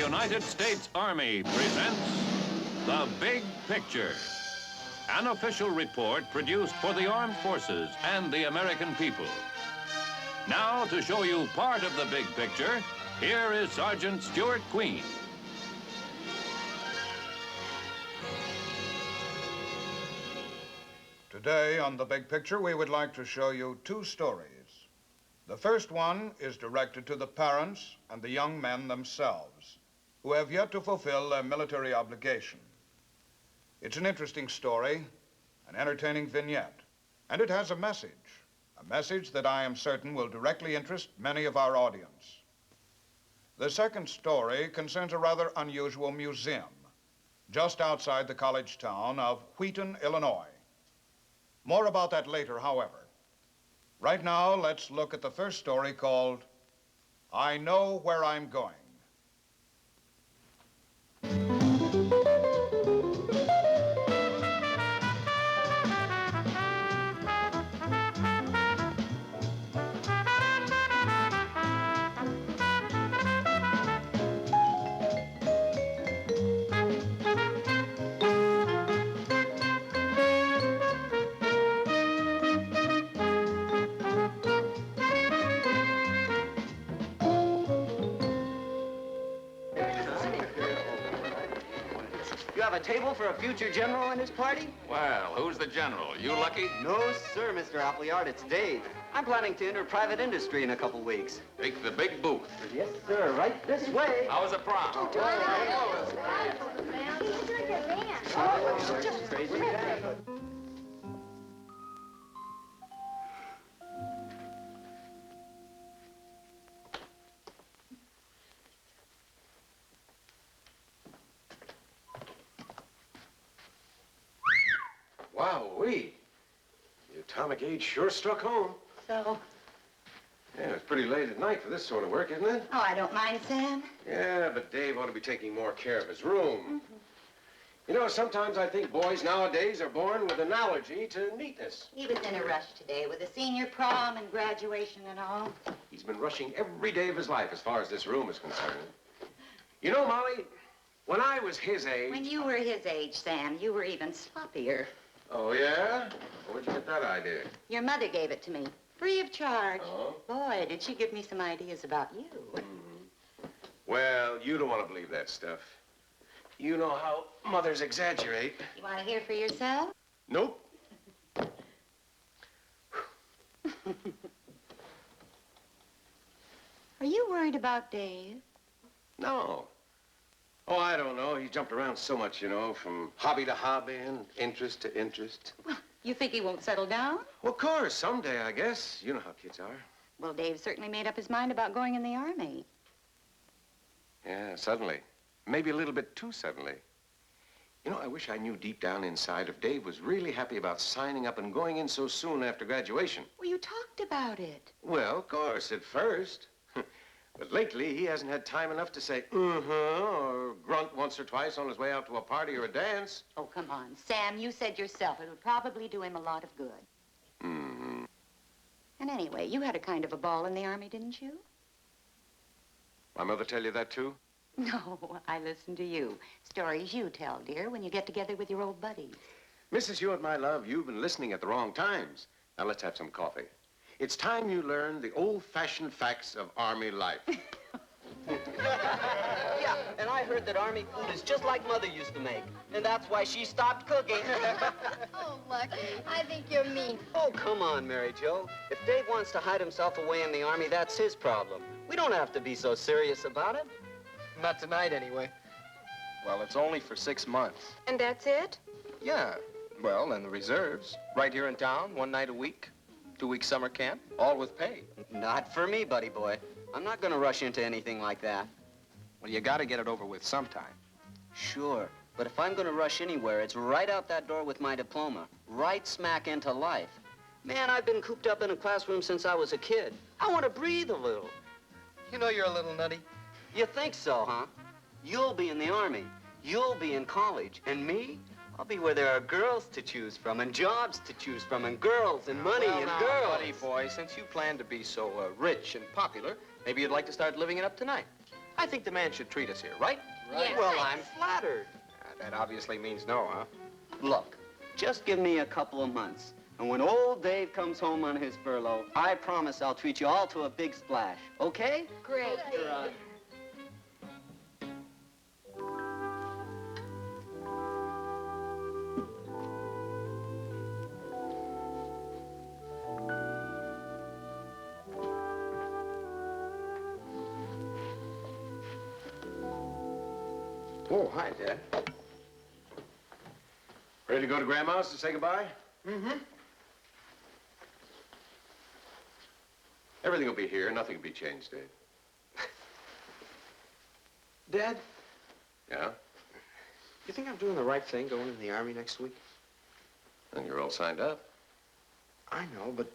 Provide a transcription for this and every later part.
United States Army presents The Big Picture, an official report produced for the armed forces and the American people. Now, to show you part of the big picture, here is Sergeant Stuart Queen. Today on The Big Picture, we would like to show you two stories. The first one is directed to the parents and the young men themselves, who have yet to fulfill their military obligation. It's an interesting story, an entertaining vignette, and it has a message that I am certain will directly interest many of our audience. The second story concerns a rather unusual museum just outside the college town of Wheaton, Illinois. More about that later, however. Right now, let's look at the first story called I Know Where I'm Going. You have a table for a future general and his party? Well, who's the general? You lucky? No, sir, Mr. Appleyard. It's Dave. I'm planning to enter private industry in a couple weeks. Take the big booth. Yes, sir. Right this way. How was the prom? Crazy. Wowee. The atomic age sure struck home. So? Yeah, it's pretty late at night for this sort of work, isn't it? Oh, I don't mind, Sam. Yeah, but Dave ought to be taking more care of his room. You know, sometimes I think boys nowadays are born with an allergy to neatness. He was in a rush today with the senior prom and graduation and all. He's been rushing every day of his life as far as this room is concerned. You know, Molly, when I was his age... When you were his age, Sam, you were even sloppier. Oh, yeah? Where'd you get that idea? Your mother gave it to me, free of charge. Oh? Boy, did she give me some ideas about you. Well, you don't want to believe that stuff. You know how mothers exaggerate. You want to hear for yourself? Nope. Are you worried about Dave? No. Oh, I don't know. He jumped around so much, you know, from hobby to hobby and interest to interest. Well, you think he won't settle down? Well, of course, someday, I guess. You know how kids are. Well, Dave certainly made up his mind about going in the Army. Yeah, suddenly. Maybe a little bit too suddenly. You know, I wish I knew deep down inside if Dave was really happy about signing up and going in so soon after graduation. Well, you talked about it. Well, of course, at first. But lately, he hasn't had time enough to say, or grunt once or twice on his way out to a party or a dance. Oh, come on. Sam, you said yourself it would probably do him a lot of good. Mm-hmm. And anyway, you had a kind of a ball in the Army, didn't you? My mother tell you that, too? No, I listen to you. Stories you tell, dear, when you get together with your old buddies. Mrs. Hewitt, my love, you've been listening at the wrong times. Now, let's have some coffee. It's time you learn the old-fashioned facts of Army life. Yeah, and I heard that Army food is just like Mother used to make. And that's why she stopped cooking. Oh, Lucky, I think you're mean. Oh, come on, Mary Jo. If Dave wants to hide himself away in the Army, that's his problem. We don't have to be so serious about it. Not tonight, anyway. Well, it's only for 6 months. And that's it? Yeah. Well, and the reserves. Right here in town, 1 night a week. 2-week summer camp, all with pay. Not for me, buddy boy. I'm not gonna rush into anything like that. Well, you gotta get it over with sometime. Sure, but if I'm gonna rush anywhere, it's right out that door with my diploma. Right smack into life. Man, I've been cooped up in a classroom since I was a kid. I want to breathe a little. You know you're a little nutty. You think so, huh? You'll be in the Army. You'll be in college. And me? I'll be where there are girls to choose from, and jobs to choose from, and girls, and money, Well, and now, girls. buddy boy, since you plan to be so rich and popular, maybe you'd like to start living it up tonight. I think the man should treat us here, right? Right. Well, I'm flattered. That obviously means no, huh? Look, just give me a couple of months. And when old Dave comes home on his furlough, I promise I'll treat you all to a big splash, okay? Great. Oh, hi, Dad. Ready to go to Grandma's to say goodbye? Mm-hmm. Everything will be here. Nothing will be changed, Dave. Dad, Yeah? you think I'm doing the right thing going in the Army next week? And you're all signed up. I know, but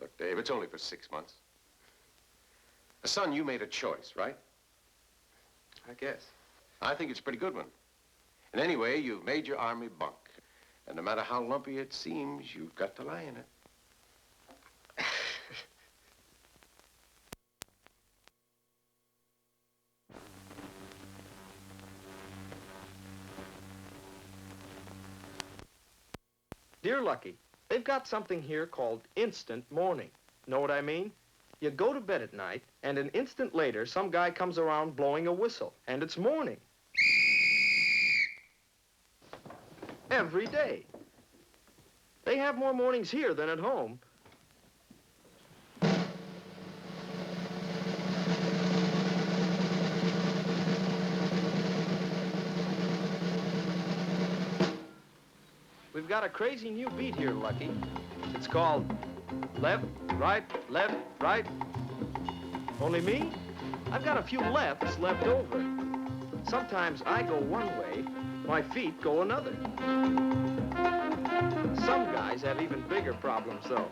Look, Dave, it's only for 6 months. Son, you made a choice, right? I guess. I think it's a pretty good one. And anyway, you've made your Army bunk. And no matter how lumpy it seems, you've got to lie in it. Dear Lucky, they've got something here called instant morning. Know what I mean? You go to bed at night, and an instant later, some guy comes around blowing a whistle, and it's morning. Every day. They have more mornings here than at home. We've got a crazy new beat here, Lucky. It's called left, right, right. Only me? I've got a few lefts left over. Sometimes I go one way, my feet go another. Some guys have even bigger problems, though.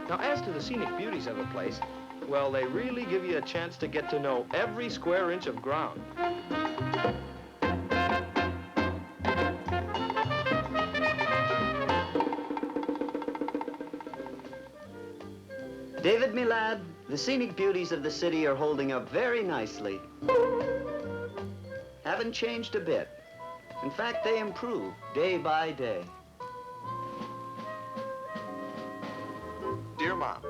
Now, as to the scenic beauties of the place, well, they really give you a chance to get to know every square inch of ground. David, me lad, the scenic beauties of the city are holding up very nicely. Haven't changed a bit. In fact, they improve day by day. Dear Mom,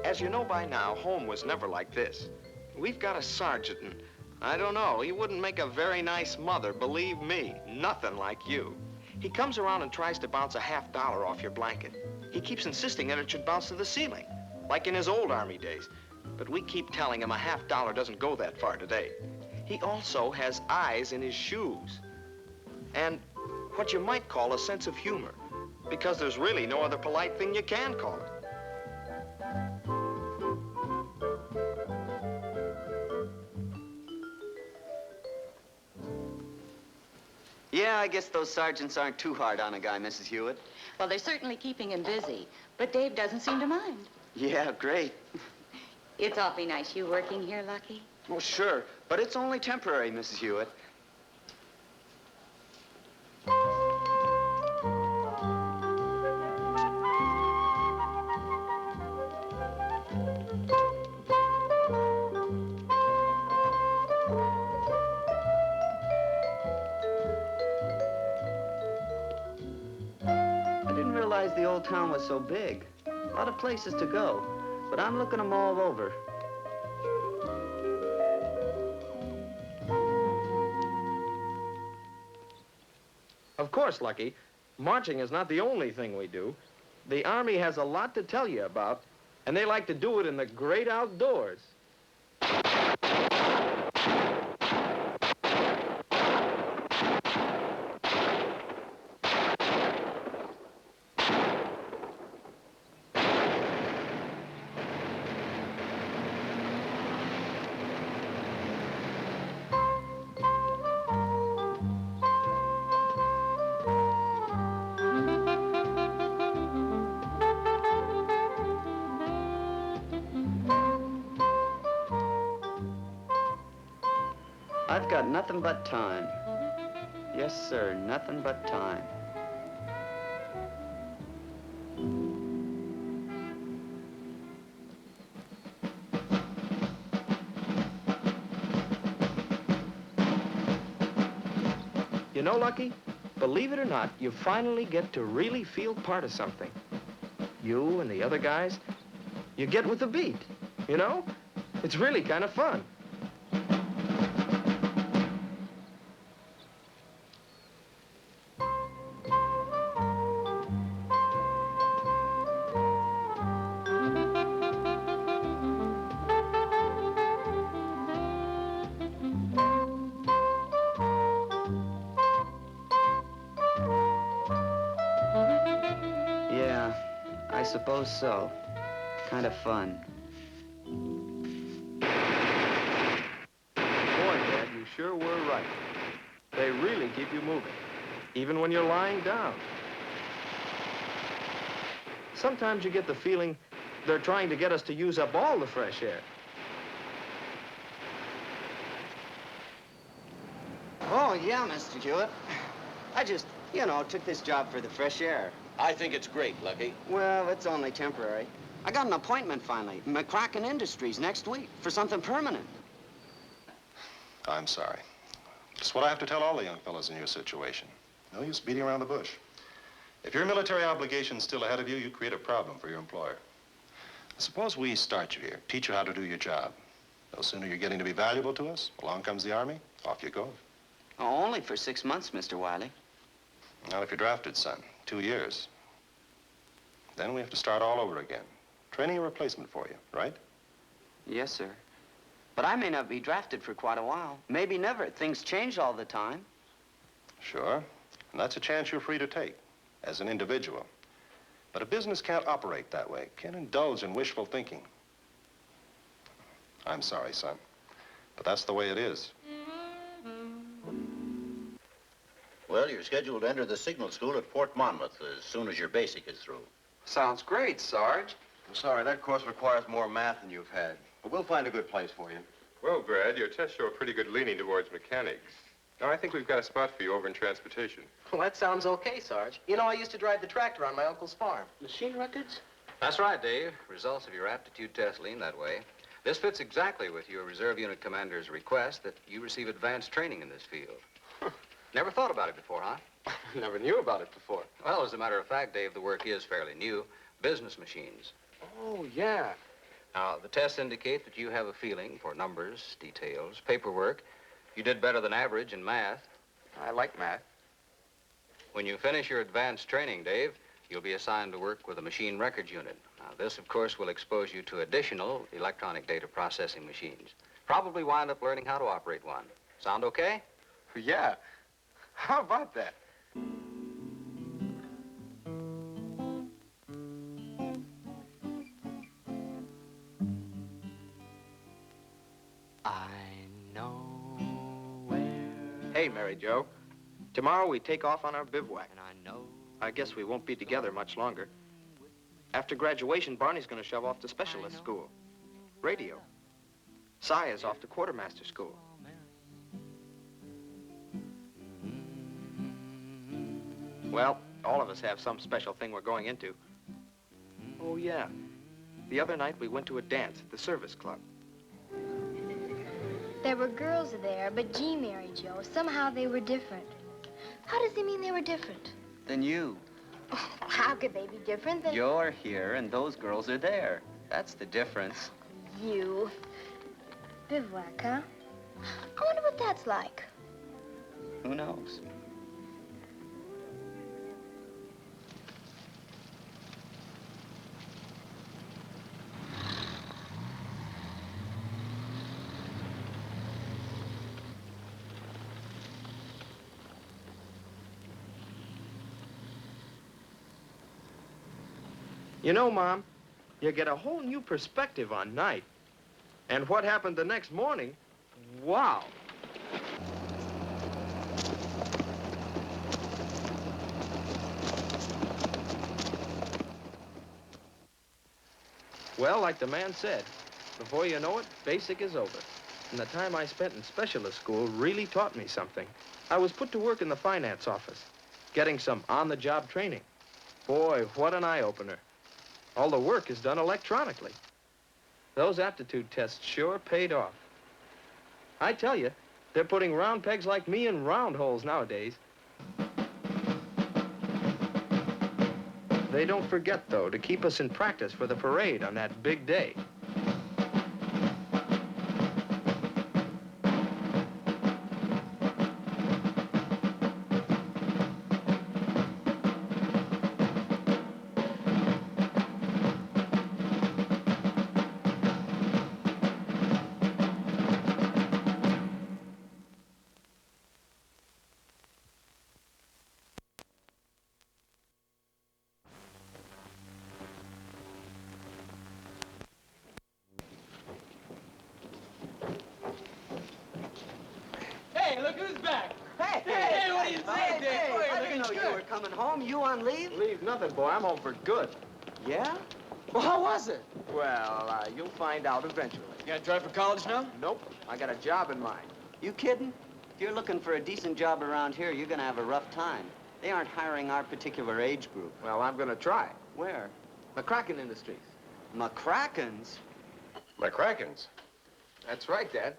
as you know by now, home was never like this. We've got a sergeant, and I don't know, he wouldn't make a very nice mother, believe me. Nothing like you. He comes around and tries to bounce a $50 off your blanket. He keeps insisting that it should bounce to the ceiling, like in his old Army days. But we keep telling him a $50 doesn't go that far today. He also has eyes in his shoes. And what you might call a sense of humor, because there's really no other polite thing you can call it. Yeah, I guess those sergeants aren't too hard on a guy, Mrs. Hewitt. Well, they're certainly keeping him busy, but Dave doesn't seem to mind. Yeah, great. It's awfully nice you working here, Lucky. Well, sure, but it's only temporary, Mrs. Hewitt. I didn't realize the old town was so big. A lot of places to go, but I'm looking them all over. Of course, Lucky, marching is not the only thing we do. The Army has a lot to tell you about, and they like to do it in the great outdoors. I've got nothing but time. Yes, sir, nothing but time. know, Lucky, believe it or not, you finally get to really feel part of something. You and the other guys, you get with the beat, you know? It's really kind of fun. Yeah, I suppose so. Kind of fun. Boy, Dad, you sure were right. They really keep you moving, even when you're lying down. Sometimes you get the feeling they're trying to get us to use up all the fresh air. Oh, yeah, Mr. Hewitt. I just, took this job for the fresh air. I think it's great, Lucky. Well, it's only temporary. I got an appointment finally, McCracken Industries, next week, for something permanent. I'm sorry. It's what I have to tell all the young fellows in your situation. No use beating around the bush. If your military obligation's still ahead of you, you create a problem for your employer. Suppose we start you here, teach you how to do your job. No sooner you're getting to be valuable to us, along comes the Army, off you go. Oh, only for 6 months, Mr. Wiley. Not if you're drafted, son. 2 years. Then we have to start all over again. Training a replacement for you, right? Yes, sir. But I may not be drafted for quite a while. Maybe never. Things change all the time. Sure. And that's a chance you're free to take, as an individual. But a business can't operate that way, can't indulge in wishful thinking. I'm sorry, son, but that's the way it is. Well, you're scheduled to enter the signal school at Fort Monmouth as soon as your basic is through. Sounds great, Sarge. I'm sorry, that course requires more math than you've had. But we'll find a good place for you. Well, Brad, your tests show a pretty good leaning towards mechanics. Now, I think we've got a spot for you over in transportation. Well, that sounds okay, Sarge. You know, I used to drive the tractor on my uncle's farm. Machine records? That's right, Dave. Results of your aptitude test lean that way. This fits exactly with your reserve unit commander's request that you receive advanced training in this field. Never thought about it before, huh? Never knew about it before. Well, as a matter of fact, Dave, the work is fairly new. Business machines. Oh, yeah. Now, the tests indicate that you have a feeling for numbers, details, paperwork. You did better than average in math. I like math. When you finish your advanced training, Dave, you'll be assigned to work with a machine records unit. Now, this, of course, will expose you to additional electronic data processing machines. Probably wind up learning how to operate one. Sound okay? Yeah. How about that? I know where. Hey, Mary Jo. Tomorrow we take off on our bivouac. And I know. I guess we won't be together much longer. After graduation, Barney's gonna shove off to specialist school. Radio. Cy is off to quartermaster school. Well, all of us have some special thing we're going into. Oh, yeah. The other night we went to a dance at the service club. There were girls there, but gee, Mary Jo, somehow they were different. How does he mean they were different? Then you. How could they be different than... You're here and those girls are there. That's the difference. You. Bivouac, huh? I wonder what that's like. Who knows? You know, Mom, you get a whole new perspective on night. And what happened the next morning, wow. Well, like the man said, before you know it, basic is over. And the time I spent in specialist school really taught me something. I was put to work in the finance office, getting some on-the-job training. Boy, what an eye-opener. All the work is done electronically. Those aptitude tests sure paid off. I tell you, they're putting round pegs like me in round holes nowadays. They don't forget, though, to keep us in practice for the parade on that big day. Hey, look who's back. Hey, what do you say, Dick? Hey, Boy, you're I didn't know looking you good. were coming home. You on leave? Leave nothing, boy. I'm home for good. Yeah? Well, how was it? Well, you'll find out eventually. You gonna try for college now? Nope. I got a job in mind. You kidding? If you're looking for a decent job around here, you're gonna have a rough time. They aren't hiring our particular age group. Well, I'm gonna try. Where? McCracken Industries. McCracken's? McCracken's? That's right, Dad.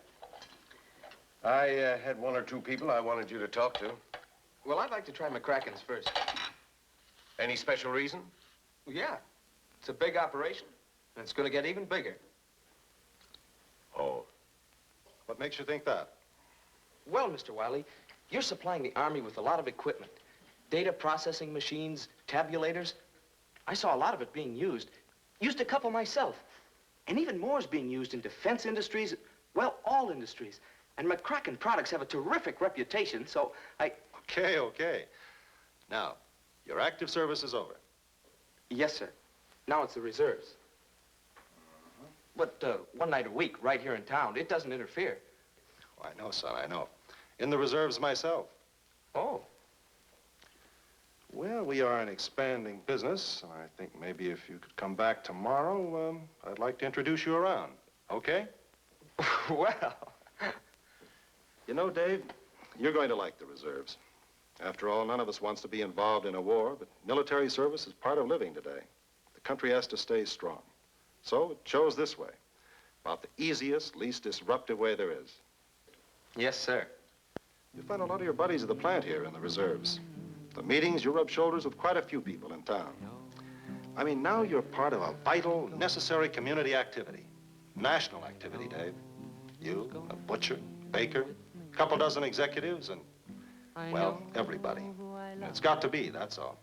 I had one or two people I wanted you to talk to. Well, I'd like to try McCracken's first. Any special reason? Well, yeah. It's a big operation, and it's gonna get even bigger. Oh. What makes you think that? Well, Mr. Wiley, you're supplying the Army with a lot of equipment. Data processing machines, tabulators. I saw a lot of it being used. Used a couple myself. And even more is being used in defense industries, well, all industries. And McCracken products have a terrific reputation, so Okay, okay. Now, your active service is over. Yes, sir. Now it's the reserves. But one night a week, right here in town, it doesn't interfere. Oh, I know, son, I know. In the reserves myself. Oh. Well, we are an expanding business, and I think maybe if you could come back tomorrow, I'd like to introduce you around. Okay? Well. You know, Dave, you're going to like the reserves. After all, none of us wants to be involved in a war, but military service is part of living today. The country has to stay strong. So it chose this way, about the easiest, least disruptive way there is. Yes, sir. You'll find a lot of your buddies at the plant here in the reserves. The meetings, you rub shoulders with quite a few people in town. I mean, now you're part of a vital, necessary community activity. National activity, Dave. You, a butcher, baker, a couple dozen executives, and, well, everybody. It's got to be, that's all.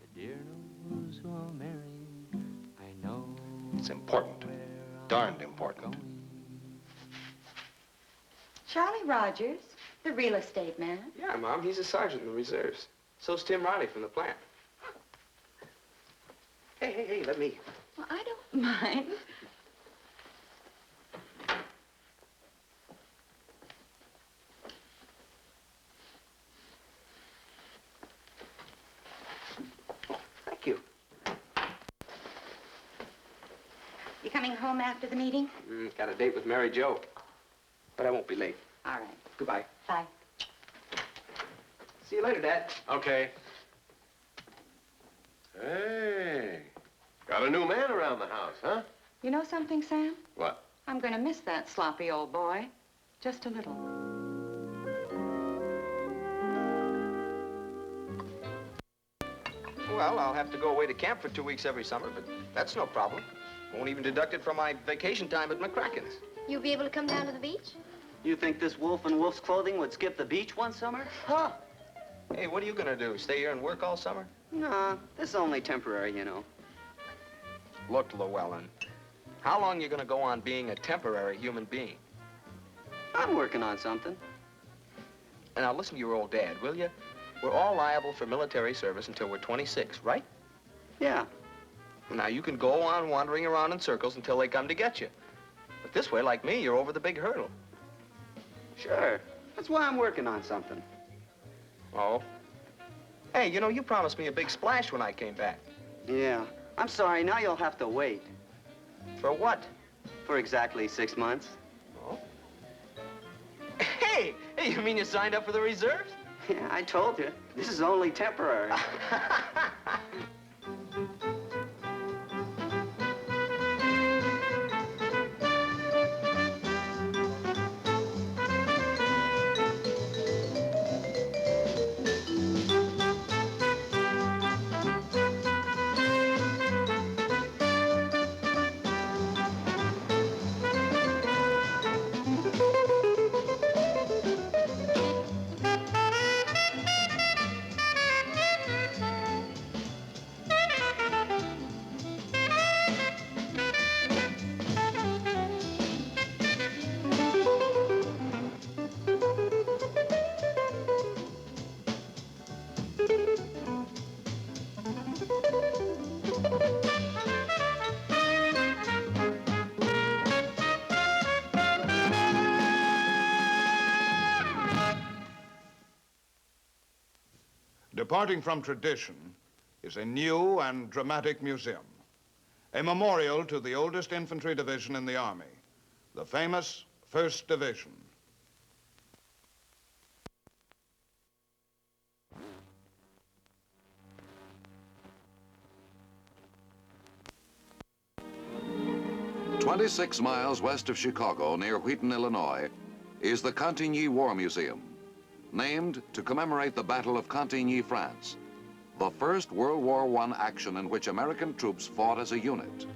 It's important. Darned important. Charlie Rogers, the real estate man. Yeah, Mom, he's a sergeant in the reserves. So's Tim Riley from the plant. Hey, let me. Well, I don't mind. Thank you. You coming home after the meeting? Got a date with Mary Jo. But I won't be late. All right. Goodbye. Bye. See you later, Dad. Okay. Hey, got a new man around the house, huh? You know something, Sam? What? I'm going to miss that sloppy old boy. Just a little. Well, I'll have to go away to camp for 2 weeks every summer, but that's no problem. Won't even deduct it from my vacation time at McCracken's. You'll be able to come down to the beach? You think this wolf in wolf's clothing would skip the beach one summer? Huh? Hey, what are you gonna do? Stay here and work all summer? Nah, this is only temporary, you know. Look, Llewellyn, how long you gonna go on being a temporary human being? I'm working on something. And now listen to your old dad, will you? We're all liable for military service until we're 26, right? Yeah. Now, you can go on wandering around in circles until they come to get you. But this way, like me, you're over the big hurdle. Sure. That's why I'm working on something. Oh? Hey, you know, you promised me a big splash when I came back. Yeah. I'm sorry, now you'll have to wait. For what? For exactly 6 months. Oh? Hey, you mean you signed up for the reserves? Yeah, I told you. This is only temporary. departing from tradition, is a new and dramatic museum, a memorial to the oldest infantry division in the Army, the famous 1st Division. "26 miles west of Chicago, near Wheaton, Illinois, is the Cantigny War Museum, named to commemorate the Battle of Cantigny, France, the first World War I action in which American troops fought as a unit.